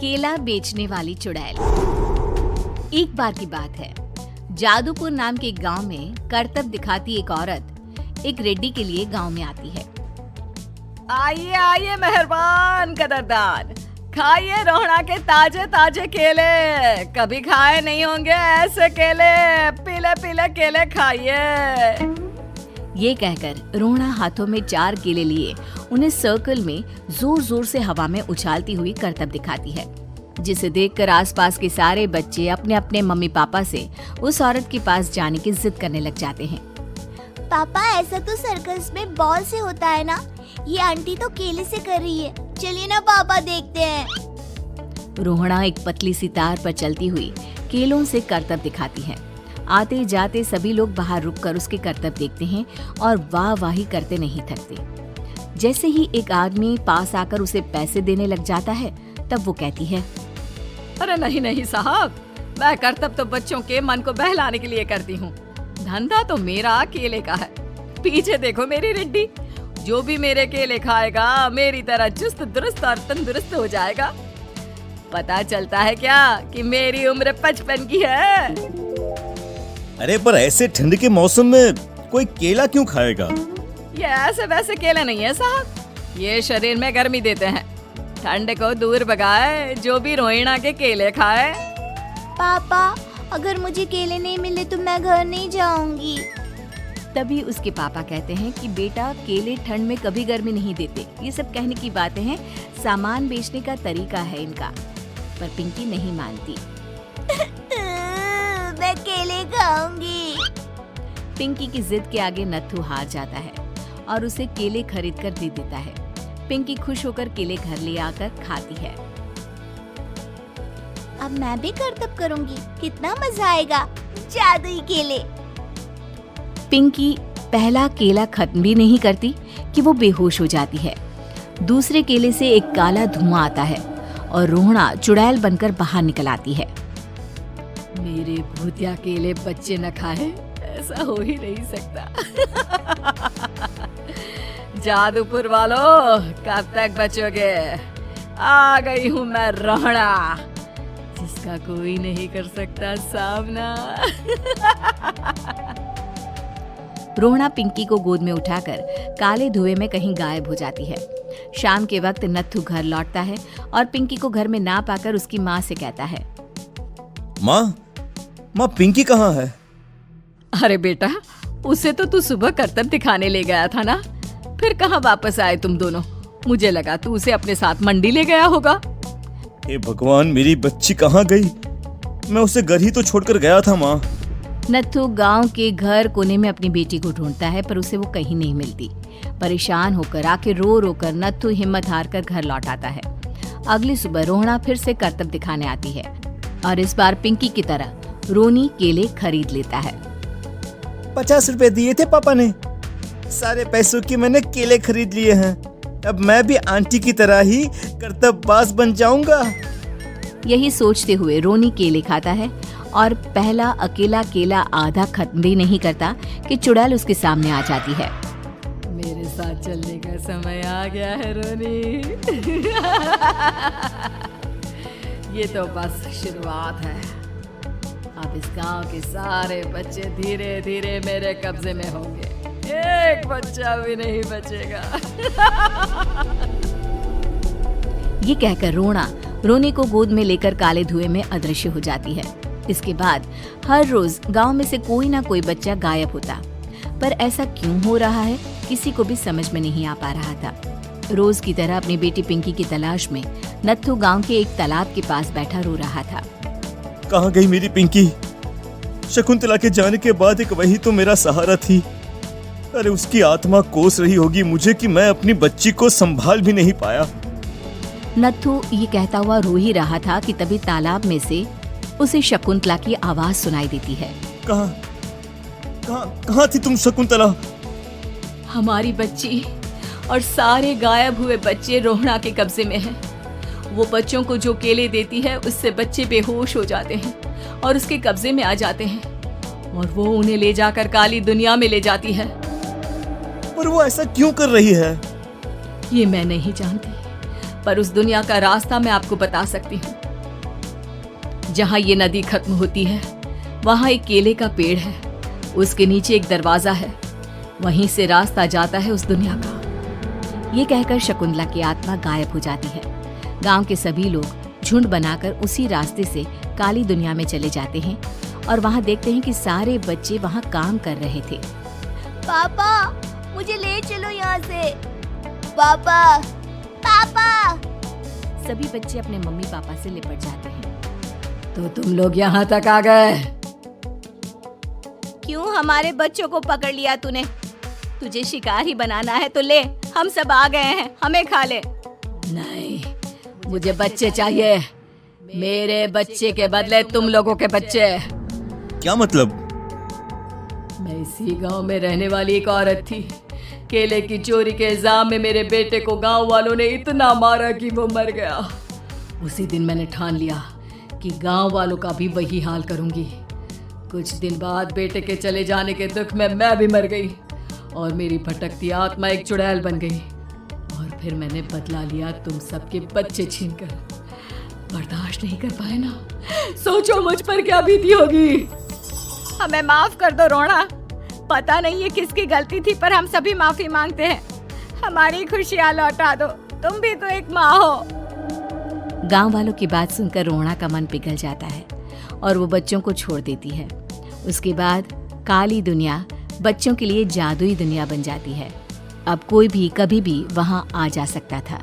केला बेचने वाली चुड़ैल। एक बार की बात है, जादूपुर नाम के एक गांव में करतब दिखाती एक औरत एक रेड्डी के लिए गांव में आती है। आइए आइए मेहरबान कदरदान, खाइए रोहड़ा के ताजे ताजे केले। कभी खाए नहीं होंगे ऐसे केले, पीले पीले केले खाइए। ये कहकर रोहड़ा हाथों में 4 केले लिए उन्हें सर्कल में जोर जोर से हवा में उछालती हुई करतब दिखाती है, जिसे देखकर आसपास के सारे बच्चे अपने अपने मम्मी पापा से उस औरत के पास जाने की जिद करने लग जाते हैं। पापा, ऐसा तो सर्कस में बॉल से होता है ना, ये आंटी तो केले से कर रही है। चलिए ना पापा, देखते हैं। रोहड़ा एक पतली सी तार पर चलती हुई केलों से करतब दिखाती है। आते जाते सभी लोग बाहर रुककर उसके करतब देखते हैं और वाह वाही करते नहीं थकते। जैसे ही एक आदमी पास आकर उसे पैसे देने लग जाता है, तब वो कहती है, अरे नहीं नहीं साहब, मैं करतब तो बच्चों के मन को बहलाने के लिए करती हूँ। धंधा तो मेरा केले का है। पीछे देखो मेरी रिड्डी, जो भी मेरे केले खाएगा मेरी तरह चुस्त दुरुस्त और तंदुरुस्त हो जाएगा। पता चलता है क्या कि मेरी उम्र 55 की है। अरे पर ऐसे ठंड के मौसम में कोई केला क्यों खाएगा? ये ऐसे वैसे केले नहीं है साहब, ये शरीर में गर्मी देते हैं, ठंड को दूर भगाए। जो भी रोहिणा के केले खाए। पापा, अगर मुझे केले नहीं मिले तो मैं घर नहीं जाऊंगी। तभी उसके पापा कहते हैं कि बेटा, केले ठंड में कभी गर्मी नहीं देते। ये सब कहने की बातें हैं, सामान बेचने का तरीका है इनका। पर पिंकी नहीं मानती। मैं केले खाऊंगी। पिंकी की जिद के आगे नत्थू हार जाता है और उसे केले खरीद कर दे देता है। पिंकी खुश होकर केले घर ले आकर खाती है। अब मैं भी करतब करूंगी, कितना मजा आएगा। जादुई केले। पिंकी पहला केला खत्म भी नहीं करती कि वो बेहोश हो जाती है। दूसरे केले से एक काला धुआं आता है और रोहड़ा चुड़ैल बनकर बाहर निकल आती है। मेरे भूतिया केले बच्चे न खाए, ऐसा हो ही नहीं सकता। जादूपुर वालों, कब तक बचोगे? आ गई हूँ मैं रोहड़ा, जिसका कोई नहीं कर सकता सामना। रोहड़ा पिंकी को गोद में उठाकर काले धुएं में कहीं गायब हो जाती है। शाम के वक्त नत्थू घर लौटता है और पिंकी को घर में ना पाकर उसकी माँ से कहता है, माँ पिंकी कहाँ है? अरे बेटा, उसे तो तू सुबह करतब दिखाने ले गया था ना, फिर कहाँ वापस आए तुम दोनों? मुझे लगा तू उसे अपने साथ मंडी ले गया होगा। हे भगवान, मेरी बच्ची कहाँ गई? मैं उसे घर ही तो छोड़कर गया था माँ। नत्थू गांव के घर कोने में अपनी बेटी को ढूंढता है, पर उसे वो कहीं नहीं मिलती। परेशान होकर आखिर रो रो कर नत्थू हिम्मत हार कर घर लौट आता है। अगली सुबह रोहड़ा फिर से करतब दिखाने आती है और इस बार पिंकी की तरह रोनी केले खरीद लेता है। 50 रुपए दिए थे पापा ने, सारे पैसों की मैंने केले खरीद लिए हैं। अब मैं भी आंटी की तरह ही करतबबाज बन जाऊंगा। यही सोचते हुए रोनी केले खाता है और पहला अकेला केला आधा खत्म भी नहीं करता कि चुड़ैल उसके सामने आ जाती है। मेरे साथ चलने का समय आ गया है रोनी। ये तो बस शुरुआत है। अब इस गांव के सारे बच्चे धीरे धीरे मेरे कब्जे में होंगे, एक बच्चा भी नहीं बचेगा। ये कहकर रोनी को गोद में लेकर काले धुएं में अदृश्य हो जाती है। इसके बाद हर रोज गांव में से कोई ना कोई बच्चा गायब होता, पर ऐसा क्यों हो रहा है किसी को भी समझ में नहीं आ पा रहा था। रोज की तरह अपनी बेटी पिंकी की तलाश में नत्थू गांव के एक तालाब के पास बैठा रो रहा था। कहाँ गई मेरी पिंकी? शकुंतला के जाने के बाद एक वही तो मेरा सहारा थी। अरे उसकी आत्मा कोस रही होगी मुझे कि मैं अपनी बच्ची को संभाल भी नहीं पाया। नत्थू ये कहता हुआ रो ही रहा था कि तभी तालाब में से उसे शकुंतला की आवाज सुनाई देती है। कहाँ थी तुम शकुंतला? हमारी बच्ची और सारे गायब हुए बच्चे रोहड़ा के कब्जे में हैं। वो बच्चों को जो केले देती है उससे बच्चे बेहोश हो जाते हैं और उसके कब्जे में आ जाते हैं और वो उन्हें ले जाकर काली दुनिया में ले जाती है। पर वो ऐसा क्यों कर रही है? ये मैं नहीं जानती, पर उस दुनिया का रास्ता मैं आपको बता सकती हूँ। जहाँ ये नदी खत्म होती है वहाँ एक केले का पेड़ है, उसके नीचे एक दरवाजा है, वहीं से रास्ता जाता है उस दुनिया का। ये कहकर शकुंतला की आत्मा गायब हो जाती है। गांव के सभी लोग झुंड बनाकर उसी रास्ते से काली दुनिया में चले जाते हैं और वहाँ देखते हैं कि सारे बच्चे वहाँ काम कर रहे थे। पापा मुझे ले चलो यहाँ से। पापा पापा। सभी बच्चे अपने मम्मी पापा से लिपट जाते हैं। तो तुम लोग यहाँ तक आ गए? क्यों हमारे बच्चों को पकड़ लिया तूने? तुझे शिकार ही बनाना है तो ले, हम सब आ गए हैं, हमें खा ले। नहीं, मुझे बच्चे चाहिए। मेरे बच्चे के बदले तुम लोगों के बच्चे। क्या मतलब? मैं इसी गांव में रहने वाली एक औरत थी। केले की चोरी के इल्जाम में मेरे बेटे को गांव वालों ने इतना मारा कि वो मर गया। उसी दिन मैंने ठान लिया कि गांव वालों का भी वही हाल करूंगी। कुछ दिन बाद बेटे के चले जाने के दुख में मैं भी मर गई और मेरी भटकती आत्मा एक चुड़ैल बन गई। और फिर मैंने बदला लिया तुम सबके बच्चे छीनकर। बर्दाश्त नहीं कर पाए ना? सोचो मुझ पर क्या बीती होगी। हमें माफ कर दो रोना। पता नहीं ये किसकी गलती थी, पर हम सभी माफी मांगते हैं। हमारी खुशियाँ लौटा दो, तुम भी तो एक माँ हो। गांव वालों की बात सुनकर रोना का मन पिघल जाता है और वो बच्चों को छोड़ देती है। उसके बाद काली दुनिया बच्चों के लिए जादुई दुनिया बन जाती है। अब कोई भी कभी भी वहां आ जा सकता था।